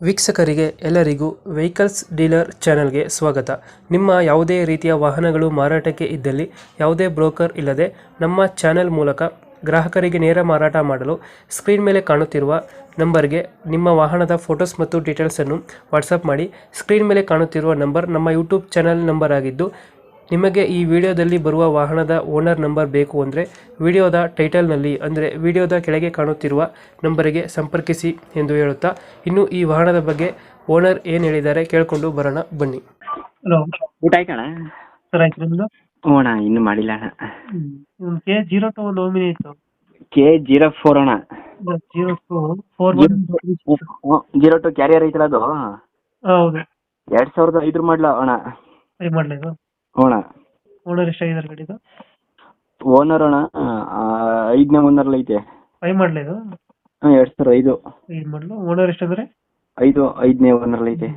ವೀಕ್ಷಕರಿಗೆ ಎಲ್ಲರಿಗೂ vehicles dealer ಚಾನೆಲ್ಗೆ ಸ್ವಾಗತ. ನಿಮ್ಮ ಯಾವುದೇ ರೀತಿಯ ವಾಹನಗಳು ಮಾರಾಟಕ್ಕೆ ಇದ್ದಲ್ಲಿ ಯಾವುದೇ ಬ್ರೋಕರ್ ಇಲ್ಲದೆ ನಮ್ಮ ಚಾನೆಲ್ ಮೂಲಕ ಗ್ರಾಹಕರಿಗೆ ನೇರ ಮಾರಾಟ ಮಾಡಲು ಸ್ಕ್ರೀನ್ ಮೇಲೆ ಕಾಣುತ್ತಿರುವ ನಂಬರ್ಗೆ ನಿಮ್ಮ ವಾಹನದ ಫೋಟೋಸ್ ಮತ್ತು ಡೀಟೇಲ್ಸನ್ನು ವಾಟ್ಸಪ್ ಮಾಡಿ. ಸ್ಕ್ರೀನ್ ಮೇಲೆ ಕಾಣುತ್ತಿರುವ ನಂಬರ್ ನಮ್ಮ ಯೂಟ್ಯೂಬ್ ಚಾನೆಲ್ ನಂಬರ್ ಆಗಿದ್ದು, ನಿಮಗೆ ಈ ವಿಡಿಯೋದಲ್ಲಿ ಬರುವ ವಾಹನದ ಓನರ್ ನಂಬರ್ ಬೇಕು ಅಂದರೆ ವಿಡಿಯೋದ ಟೈಟಲ್ನಲ್ಲಿ ಅಂದರೆ ವಿಡಿಯೋದ ಕೆಳಗೆ ಕಾಣುತ್ತಿರುವ ನಂಬರಿಗೆ ಸಂಪರ್ಕಿಸಿ ಎಂದು ಹೇಳುತ್ತಾ, ಇನ್ನು ಈ ವಾಹನದ ಬಗ್ಗೆ ಓನರ್ ಏನು ಹೇಳಿದ್ದಾರೆ ಕೇಳಿಕೊಂಡು ಬರೋಣ ಬನ್ನಿ. ಹಲೋ, ಊಟ ಆಯ್ತಣ್ಣ? ಸರ್ ಆಯ್ತು ನಿಮ್ಮದು? ಹ್ಞೂ ಅಣ್ಣ, ಇನ್ನೂ ಮಾಡಿಲ್ಲ ಅಣ್ಣ. K02 ನೋಮಿನಿ ಇತ್ತು. K04 ಅಣ್ಣ. 02 ಕ್ಯಾರಿಯರ್ ಐತಲ್ಲ ಅದು? ಹೌದು. 2005 ಮಾಡಲ ಅಣ್ಣ. ಮಾಡಲಿದ್ದು. ಹ್ಞೂ ಅಣ್ಣ. ಓನರ್ ಎಷ್ಟಾಗಿದ್ದಾರೆ ಗಾಡಿದು? ಓನರ್ ಅಣ್ಣ 5ನೇ ಓನರ್ಲ್ ಐತೆ. 5 ಮಾಡಲಿದ್ದು? 2005. 5 ಮಾಡಲು. ಓನರ್ ಎಷ್ಟಂದ್ರೆ? 5ನೇ ಓನರ್ಲ್ ಐತೆ.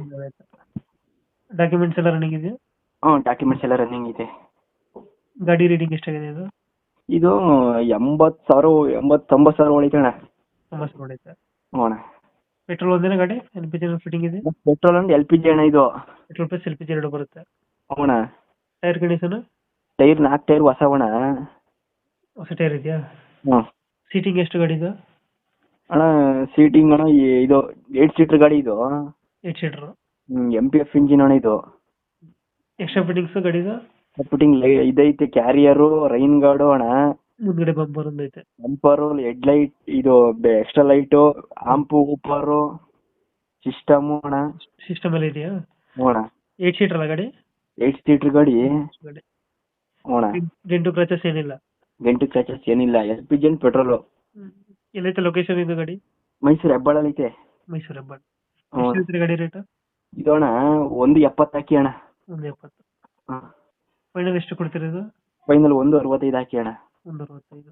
ಡಾಕ್ಯುಮೆಂಟ್ಸ್ ಎಲ್ಲ ರನ್ನಿಂಗ್ ಇದೆಯಾ? ಹ್ಞೂ, ಡಾಕ್ಯುಮೆಂಟ್ಸ್ ಎಲ್ಲ ರನ್ನಿಂಗ್ ಇದೆ. ಗಾಡಿ ರೀಡಿಂಗ್ ಎಷ್ಟಾಗಿದೆ ಇದು? ಇದು 90,000 ಹೊಡಿತೆ ಅಣ್ಣ. 90 ಹೊಡೆಯುತ್ತೆ. ಹ್ಞೂ ಅಣ್ಣ. ಪೆಟ್ರೋಲ್ ಒಂದೇನ ಗಾಡಿ? LPG ಫಿಟ್ಟಿಂಗ್ ಇದೆ? ಪೆಟ್ರೋಲ್ ಅಂಡ್ LPG ಅಣ್ಣ ಇದು. ಪೆಟ್ರೋಲ್ ಪ್ಲಸ್ LPG ಎರಡು ಬರುತ್ತೆ. ಹ್ಞೂ ಅಣ್ಣ. Tyre condition? ಟೈರ್ 4 ಟೈರ್ ಹೊಸವಣ್ಣ. ಹೊಸ ಟೈರ್ ಇದೆಯಾ? ಹ್ಞೂ. ಸೀಟಿಂಗ್ ಎಷ್ಟು ಗಾಡಿದು? ಅಣ್ಣ ಸೀಟಿಂಗ್ ಅಣ್ಣ ಇದು 8 ಸೀಟರ್ ಗಾಡಿ ಇದು. 8 ಸೀಟರ್. MPF ಇಂಜಿನ್ ಅಣ್ಣ ಇದು. ಎಕ್ಸ್ಟ್ರಾ ಫಿಟ್ಟಿಂಗ್ಸ್ ಗಾಡಿದು? ಫಿಟ್ಟಿಂಗ್ ಇದೈತೆ, ಕ್ಯಾರಿಯರು, ರೈನ್ ಗಾರ್ಡು ಅಣ್ಣ. ಮುಂದ್ಗಡೆ ಬಂಪರ್ ಒಂದೈತೆ. ಬಂಪರು, ಹೆಡ್ ಲೈಟ್, ಇದು ಎಕ್ಸ್ಟ್ರಾ ಲೈಟು, ಆಂಪು, ಊಪರು, ಸಿಸ್ಟಮು ಅಣ್ಣ. ಸಿಸ್ಟಮ್ ಎಲ್ಲ ಇದೆಯಾ? ಹ್ಞೂ ಅಣ್ಣ. 8 ಸೀಟರ್ ಅಲ್ಲ ಗಾಡಿ? 8 ಸೀಟರ್ ಗಾಡಿ. ಗಾಡಿ ಹ್ಞೂ ಅಣ್ಣ. ಡೆಂಟು ಕ್ರಚಸ್ ಏನಿಲ್ಲ? ಡೆಂಟು ಕ್ರಚಸ್ ಏನಿಲ್ಲ. LPG and petrol. ಎಲ್ಲೈತೆ ಲೊಕೇಶನ್ ಇದು ಗಾಡಿ? ಮೈಸೂರು ಹೆಬ್ಬಾಳಲ್ಲಿ ಐತೆ. ಮೈಸೂರು ಹೆಬ್ಬಾಳ. ಹ್ಞೂ. ಎಷ್ಟು ಗಾಡಿ ರೇಟ್? ಇದು ಅಣ್ಣ 170 ಹಾಕಿ ಅಣ್ಣ. 170. ಹಾಂ. ಫೈನಲ್ ಎಷ್ಟು ಕೊಡ್ತೀರಾ ಇದು? ಫೈನಲ್ 165 ಹಾಕಿ ಅಣ್ಣ. 165.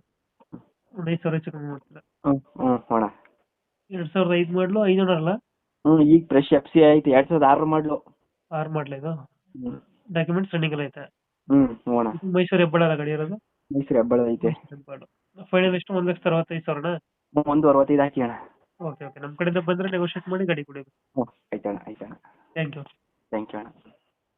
ಒಂದು 5,000 ಹೆಚ್ಚು ಕಮ್ಮಿ ಮಾಡ್ತೀರಾ? ಹ್ಞೂ ಹ್ಞೂ ಅಣ್ಣ. 2005 ಮಾಡಲು 500 ಅಲ್ಲ? ಹ್ಞೂ, ಈಗ ಫ್ರೆಶ್ FC ಐತೆ. 2006 ಮಾಡಲು. 6 ಮಾಡಲಿದ್ದು? ಹ್ಞೂ. ಡಾಕ್ಯುಮೆಂಟ್ಸ್ ರನ್ನಿಂಗ್ ಎಲ್ಲ ಐತೆ? ಹ್ಞೂ ಅಣ್ಣ. ಮೈಸೂರು ಹೆಬ್ಬಾಳ ಅಲ್ಲ ಗಾಡಿ ಇರೋದು? ಮೈಸೂರು ಹೆಬ್ಬಾಳ ಐತೆ. ಫೈನಲ್ ಎಷ್ಟು? 1,65,000? 165 ಹಾಕಿ ಅಣ್ಣ. ಓಕೆ ಓಕೆ, ನಮ್ಮ ಕಡೆಯಿಂದ ಬಂದರೆ ನೆಗೋಷಿಯೇಟ್ ಮಾಡಿ ಗಾಡಿ ಕೊಡಿ. ಹ್ಞೂ, ಆಯ್ತಣ್ಣ. Thank you. ಥ್ಯಾಂಕ್ ಯು ಅಣ್ಣ.